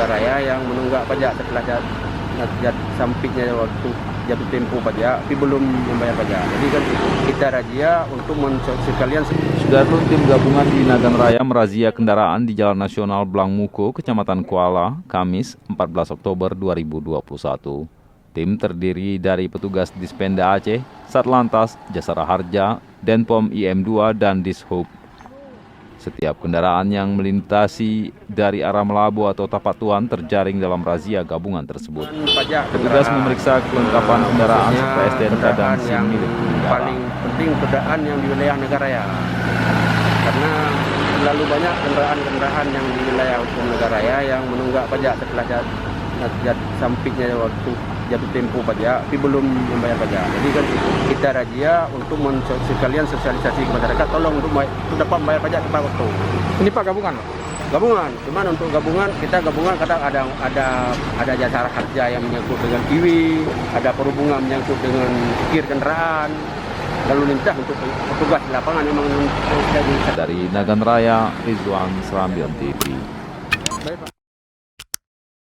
Raya yang menunggak pajak setelah sampainya waktu jatuh tempo pajak, tapi belum membayar pajak. Jadi kan kita razia untuk sekalian. Sudarlun, tim gabungan di Nagan Raya merazia kendaraan di Jalan Nasional Blangmuko, Kecamatan Kuala, Kamis 14 Oktober 2021. Tim terdiri dari petugas Dispenda Aceh, Satlantas, Jasara Harja, Denpom IM2, dan Dishub. Setiap kendaraan yang melintasi dari arah Melabu atau Tapatuan terjaring dalam razia gabungan tersebut. Petugas memeriksa kelengkapan kendaraan serta STNK dan SIM milik pengendara. Paling penting kendaraan yang di wilayah negara ya, karena terlalu banyak kendaraan yang di wilayah hukum negara ya yang menunggak pajak setelah sampainya waktu jatuh tempo pajak, tapi belum membayar pajak. Jadi kan kita razia untuk sekalian sosialisasi ke masyarakat, tolong untuk dapat membayar pajak tepat waktu. Ini Pak gabungan, Pak? Gabungan, cuman untuk gabungan kadang ada jasa harja yang menyangkut dengan kiwi, ada perhubungan menyangkut dengan kir kendaraan, lalu lintas untuk petugas di lapangan memang. Dari Nagan Raya, Rizwan Serambion TV. Baik, Pak.